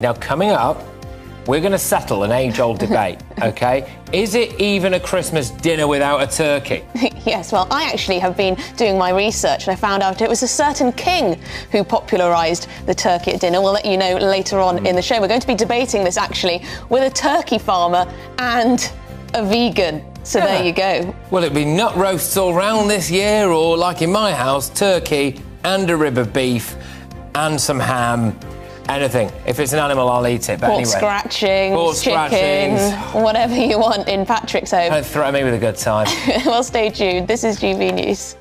Now, coming up, we're going to settle an age-old debate, OK? Is it even a Christmas dinner without a turkey? Yes, well, I actually have been doing my research and I found out it was a certain king who popularised the turkey at dinner. We'll let you know later on in the show. We're going to be debating this, actually, with a turkey farmer and a vegan. So there you go. Will it be nut roasts all round this year, or, like in my house, turkey and a rib of beef and some ham? Anything. If it's an animal, I'll eat it. But Pork anyway. scratchings, chicken, whatever you want in Patrick's home. Don't threaten me with a good time. Well, stay tuned. This is GB News.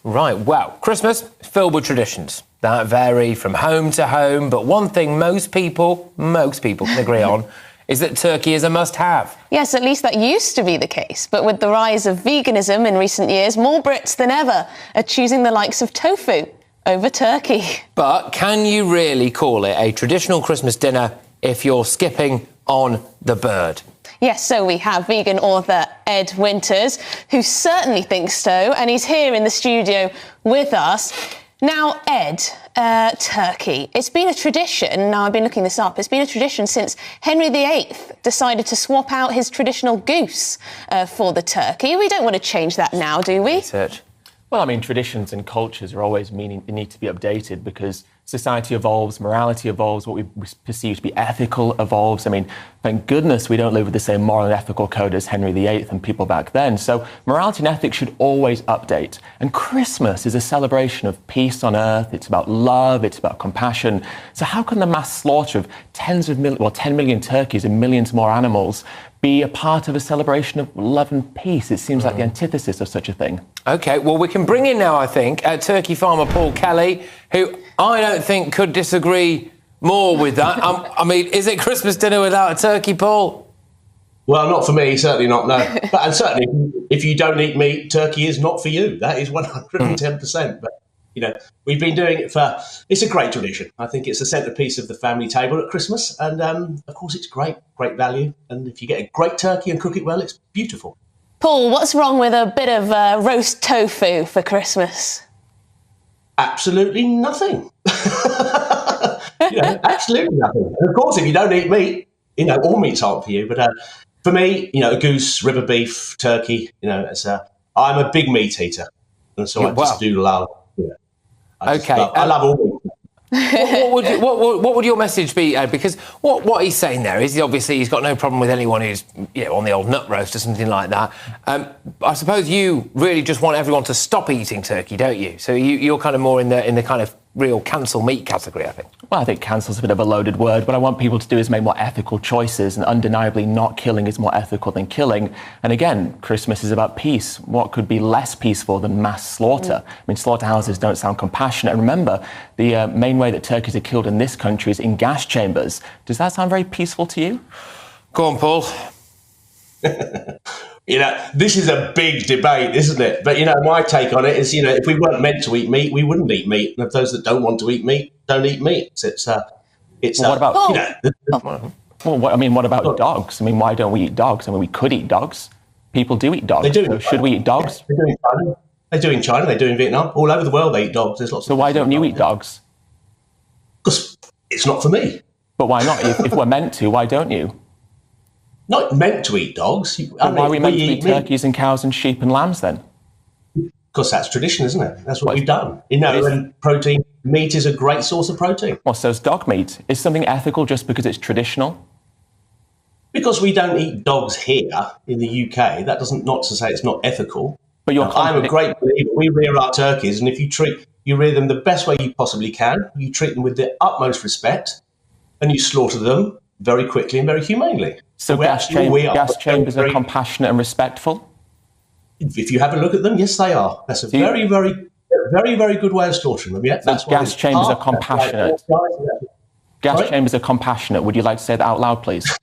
Right, well, Christmas is filled with traditions that vary from home to home, but one thing most people can agree on is that turkey is a must-have. Yes, at least that used to be the case. But with the rise of veganism in recent years, more Brits than ever are choosing the likes of tofu over turkey. But can you really call it a traditional Christmas dinner if you're skipping on the bird? Yes, so we have vegan author Ed Winters, who certainly thinks so, and he's here in the studio with us. Now, Ed, turkey, it's been a tradition, now I've been looking this up, it's been a tradition since Henry VIII decided to swap out his traditional goose for the turkey. We don't want to change that now, do we? Research. Well, I mean, traditions and cultures are always need to be updated because society evolves, morality evolves, what we perceive to be ethical evolves. I mean, thank goodness we don't live with the same moral and ethical code as Henry VIII and people back then. So morality and ethics should always update. And Christmas is a celebration of peace on earth. It's about love. It's about compassion. So how can the mass slaughter of 10 million turkeys and millions more animals be a part of a celebration of love and peace? It seems like the antithesis of such a thing. OK, well, we can bring in now, I think, turkey farmer Paul Kelly, who I don't think could disagree more with that. I mean, is it Christmas dinner without a turkey, Paul? Well, not for me, certainly not, no. And certainly, if you don't eat meat, turkey is not for you. That is 110%. But, you know, we've been doing it it's a great tradition. I think it's the centrepiece of the family table at Christmas. And, of course, it's great value. And if you get a great turkey and cook it well, it's beautiful. Paul, what's wrong with a bit of roast tofu for Christmas? Absolutely nothing. Absolutely nothing. And of course, if you don't eat meat, all meats aren't for you. But for me, a goose, rib of beef, turkey, I'm a big meat eater. And so I just do love, I love all meat. What would your message be, Ed? Because what he's saying there is obviously he's got no problem with anyone who's on the old nut roast or something like that. I suppose you really just want everyone to stop eating turkey, don't you? So you're kind of more in the kind of real cancel meat category, I think. Well, I think cancel's a bit of a loaded word. What I want people to do is make more ethical choices, and undeniably not killing is more ethical than killing. And again, Christmas is about peace. What could be less peaceful than mass slaughter? I mean, slaughterhouses don't sound compassionate. And remember, the main way that turkeys are killed in this country is in gas chambers. Does that sound very peaceful to you? Go on, Paul. This is a big debate, isn't it? But, my take on it is, if we weren't meant to eat meat, we wouldn't eat meat. And if those that don't want to eat meat, don't eat meat. What about dogs? I mean, why don't we eat dogs? I mean, we could eat dogs. People do eat dogs. They do. So should we eat dogs? They do in China. They do in Vietnam. All over the world, they eat dogs. There's lots. So why don't you eat dogs? Because it's not for me. But why not? If we're meant to, why don't you? Not meant to eat dogs. Why are we meant to eat turkeys and cows and sheep and lambs then? Because that's tradition, isn't it? That's what we've done. And protein, meat is a great source of protein. Well, so's dog meat. Is something ethical just because it's traditional? Because we don't eat dogs here in the UK, that doesn't not to say it's not ethical. But I'm a great believer. We rear our turkeys, and if you rear them the best way you possibly can, you treat them with the utmost respect, and you slaughter them very quickly and very humanely. So gas chambers are compassionate and respectful? If you have a look at them, yes, they are. That's a very, very good way of slaughtering them. Yeah, that's gas chambers are compassionate. Gas chambers are compassionate. Would you like to say that out loud, please?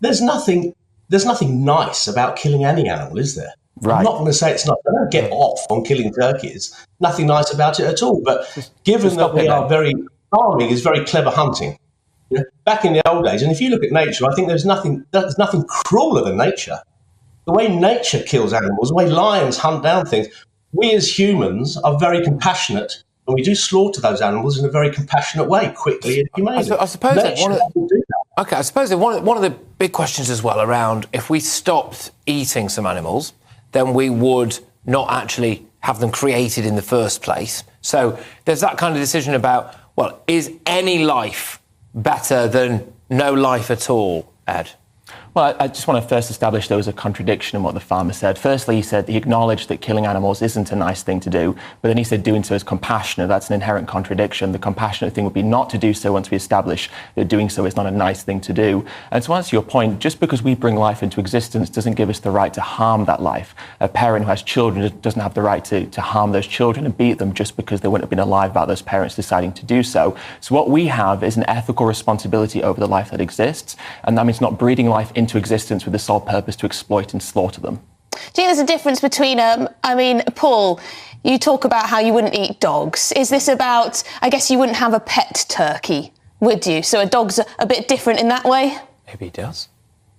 There's nothing nice about killing any animal, is there? Right. I'm not going to say it's not. I don't get off on killing turkeys. Nothing nice about it at all. But given that we are farming is very clever hunting. Back in the old days, and if you look at nature, I think there's nothing crueler than nature. The way nature kills animals, the way lions hunt down things, we as humans are very compassionate and we do slaughter those animals in a very compassionate way, quickly and humanely. I suppose that Nature doesn't do that. Okay, I suppose that one of the big questions as well around if we stopped eating some animals, then we would not actually have them created in the first place. So there's that kind of decision about, well, is any life better than no life at all, Ed? Well, I just want to first establish there was a contradiction in what the farmer said. Firstly, he acknowledged that killing animals isn't a nice thing to do, but then he said doing so is compassionate. That's an inherent contradiction. The compassionate thing would be not to do so once we establish that doing so is not a nice thing to do. And to answer your point, just because we bring life into existence doesn't give us the right to harm that life. A parent who has children doesn't have the right to harm those children and beat them just because they wouldn't have been alive without those parents deciding to do so. So what we have is an ethical responsibility over the life that exists, and that means not breeding life into existence with the sole purpose to exploit and slaughter them. Do you think there's a difference between, Paul, you talk about how you wouldn't eat dogs. Is this about, I guess you wouldn't have a pet turkey, would you? So a dog's a bit different in that way? Maybe he does.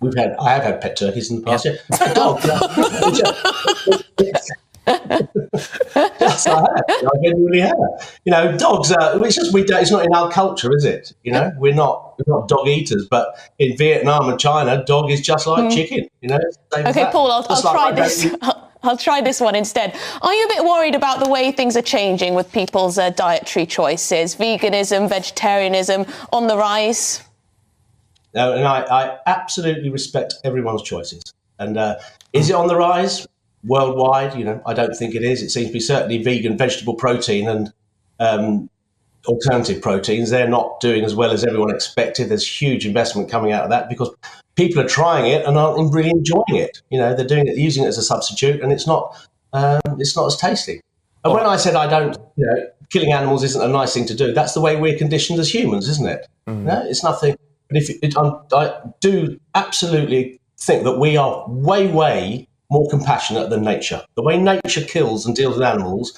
I have had pet turkeys in the past. Yeah. Dog. Yes, I have. I genuinely have. You know, dogs. It's just it's not in our culture, is it? You know, we're not dog eaters. But in Vietnam and China, dog is just like chicken. You know. Okay, Paul, I'll try this. I'll try this one instead. Are you a bit worried about the way things are changing with people's dietary choices? Veganism, vegetarianism on the rise? No, and I absolutely respect everyone's choices. And is it on the rise? Worldwide, you know, I don't think it is. It seems to be certainly vegan, vegetable protein and alternative proteins. They're not doing as well as everyone expected. There's huge investment coming out of that because people are trying it and aren't really enjoying it. You know, they're using it as a substitute, and it's not as tasty. And when I said killing animals isn't a nice thing to do, that's the way we're conditioned as humans, isn't it? Mm. No, it's nothing. But I do absolutely think that we are way more compassionate than nature. The way nature kills and deals with animals,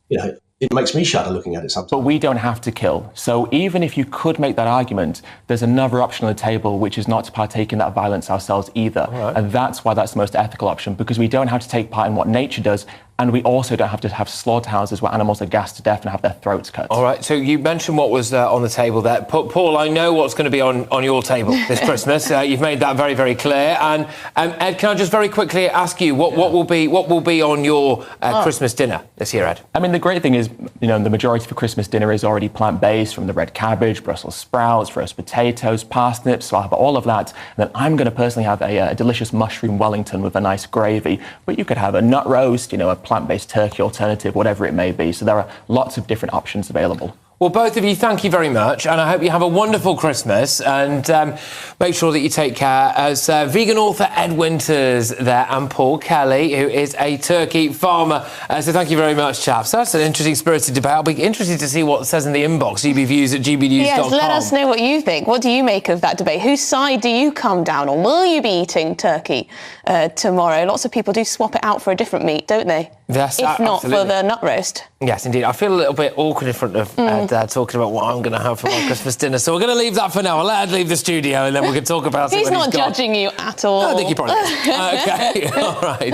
you know, it makes me shudder looking at it sometimes. But we don't have to kill. So even if you could make that argument, there's another option on the table, which is not to partake in that violence ourselves either. Right. And that's why that's the most ethical option, because we don't have to take part in what nature does, and we also don't have to have slaughterhouses where animals are gassed to death and have their throats cut. All right, so you mentioned what was on the table there. Paul, I know what's going to be on your table this Christmas. You've made that very, very clear. And Ed, can I just very quickly ask you, what will be on your Christmas dinner this year, Ed? I mean, the great thing is, you know, the majority for Christmas dinner is already plant-based, from the red cabbage, Brussels sprouts, roast potatoes, parsnips, so I'll have all of that. And then I'm going to personally have a delicious mushroom Wellington with a nice gravy. But you could have a nut roast, you know, a plant-based turkey alternative, whatever it may be. So there are lots of different options available. Well, both of you, thank you very much, and I hope you have a wonderful Christmas, and make sure that you take care. As vegan author Ed Winters there, and Paul Kelly, who is a turkey farmer. So thank you very much, chaps. So that's an interesting, spirited debate. I'll be interested to see what says in the inbox, gbviews@gbnews.com. Yes, let us know what you think. What do you make of that debate? Whose side do you come down on? Will you be eating turkey tomorrow? Lots of people do swap it out for a different meat, don't they? Yes, if not for the nut roast. Yes, indeed. I feel a little bit awkward in front of Ed talking about what I'm going to have for my Christmas dinner. So we're going to leave that for now. I'll let Ed leave the studio and then we can talk about it when he's gone. He's not judging you at all. I think he probably is. OK, all right.